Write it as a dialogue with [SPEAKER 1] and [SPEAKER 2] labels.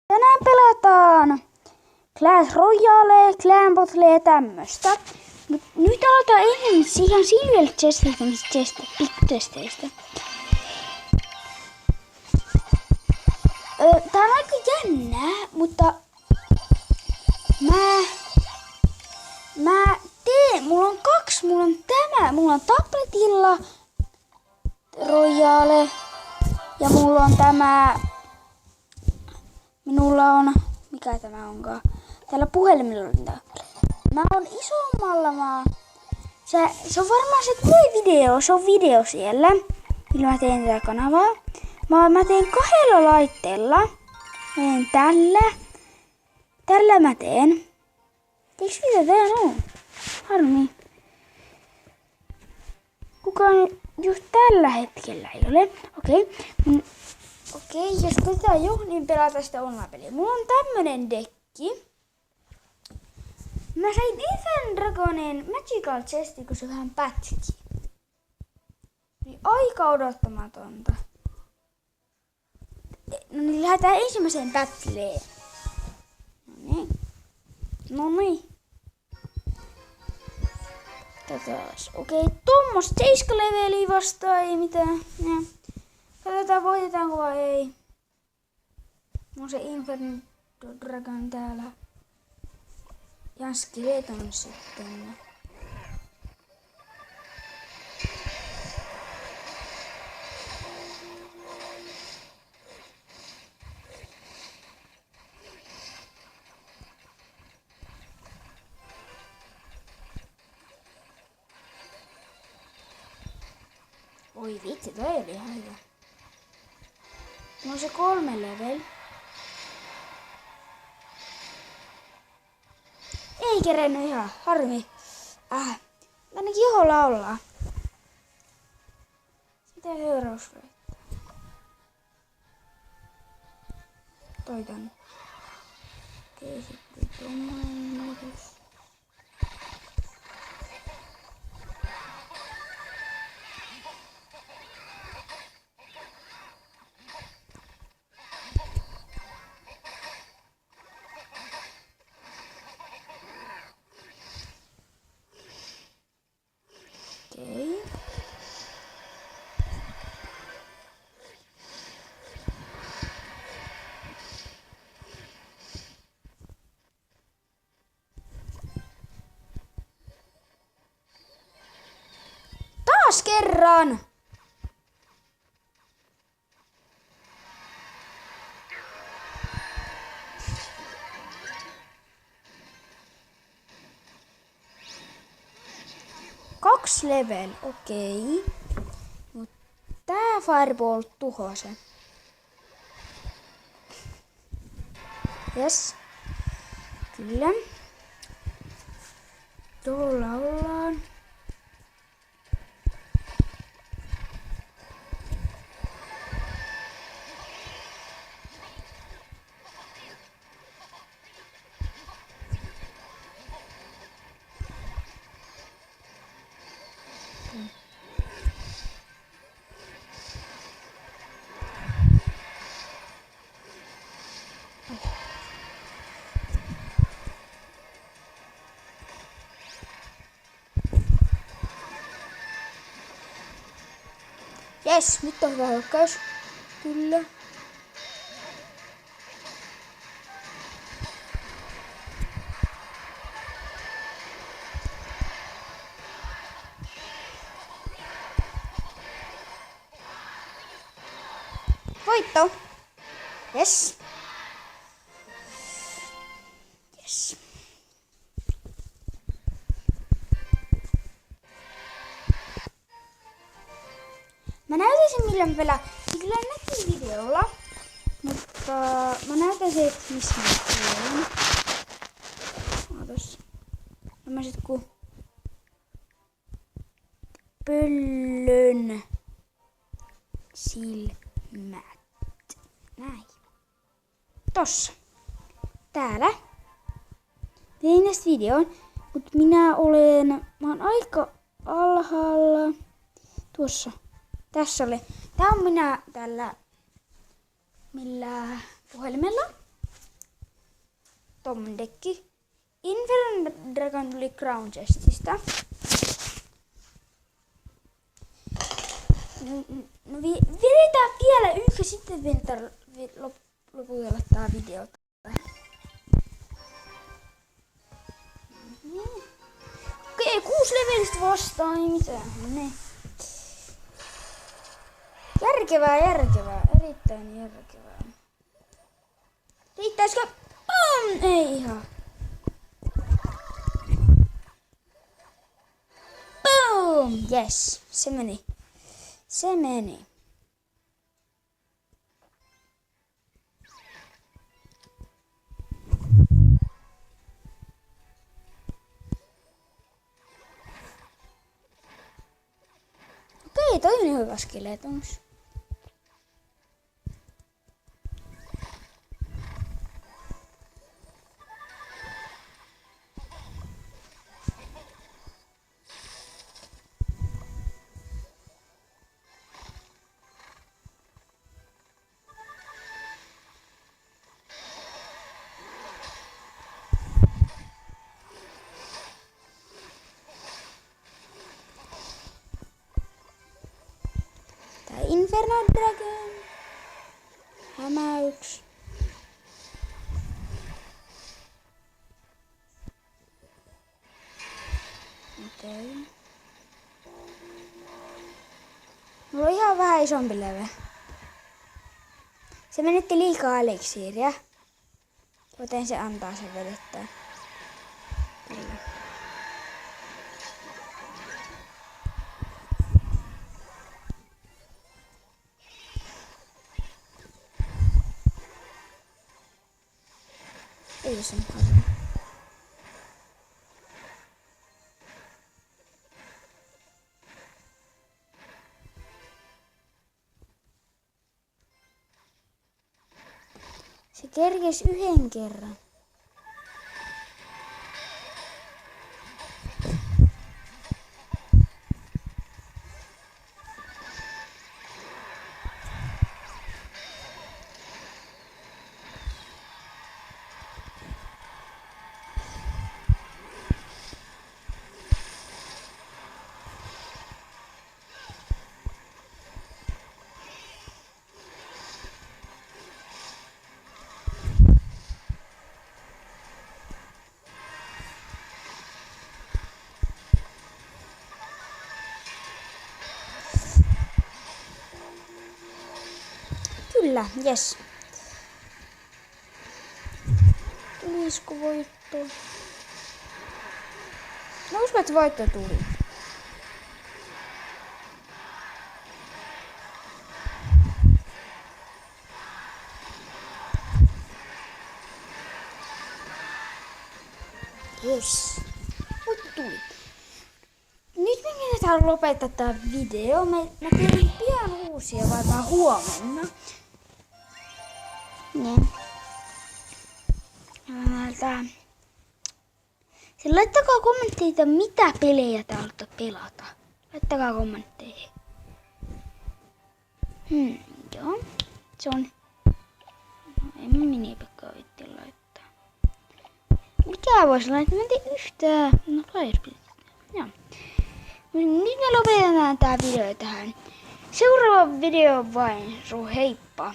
[SPEAKER 1] Tänään pelataan Clash Royale, Clan Battle ja tämmöstä. Mut nyt aletaan enemmän ihan Silver Chestistä, pikkutesteistä. Tää on aika jännää, mutta mä teen, mulla on kaksi, mulla on tabletilla Royale ja mulla on mikä tämä onkaan? Tällä puhelimella on tää. Mä oon isommalla se on varmaan se video, se on video siellä, millä mä teen tätä kanavaa. Mä teen kahdella laitteella. Mä teen tällä mä teen. Eiks mitä tää on? Harmi. Kukaan just tällä hetkellä ei ole. Okei, jos koitetaan jo, niin pelata sitä online-peliä. Mulla on tämmönen dekki. Mä sain Ethan Dragonin Magical Chesti, kun se vähän pätki. Niin aika odottamatonta. No niin, lähdetään ensimmäiseen battleen. No niin. Tätäs. Okei, tuommoista 7 leveliä vastaan, ei mitään. Katsotaan voitetaanko vai ei. On se Inferno Dragon täällä. Ja Skeleton sitten. Oi vitsi, toi oli ihan hyvä. On se 3 level. Ei kerennyt ihan, harmi. Ainakin johon laulaa. Mitä seuraus väittää? Toi tänne. Okei, sitten tommoinen muutos. Taas kerran! Kaksi level, okei. Mut tää Fireball tuhoaa sen. Yes. Kyllä. Tuolla ollaan. Jes, nyt on hyvä hyökkäys. Kyllä. Voitto. Jes. Jes. Mä näytäisin millä mä pelään. Kyllä näkyy videolla. Mutta mä näytäisin, että missä mä pelaan. Ootas. Tämmöiset ku pöllön silmät. Näin. Tossa. Täällä. Tein tästä videon. Mut mä oon aika alhaalla. Tuossa. Tässä oli. Tää on minä tällä millä puhelimella. Common dekki. Inferno Dragon tuli Crown Chestistä. No vedetään vielä yksi, sitten vedetään loputella tää video. Okei, 6 levelistä vastaan, ei mitään. No niin. Järkevää, erittäin järkevää. Riittäisikö? Ei ihan. Boom! Yes, se meni. Okei, toi on hyvä skeleetons. Inferno Dragon. Hämäyks. Okei. Mulla on ihan vähän isompi leve. Se menetti liikaa eliksiiriä. Joten se antaa sen vedettää. Kyllä. Ei sen paljon. Se kerkesi yhden kerran. Kyllä, jes. Tulisiko voitto? No uskon, että voitto tuli. Jes. Voitto tuli. Nyt me menetään lopettaa tää video. Mä teen pian uusia varmaan huomenna. Niin. Laittakaa kommentteita, mitä pelejä te haluatte pelata. Laittakaa kommentteihin. Joo. Se on... No, en mä minipekkaa vitti laittaa. Mikä voisi laittaa? Mä en tiedä yhtään. No joo. Nyt me lopetetaan tää video tähän. Seuraava video vain. Heippa.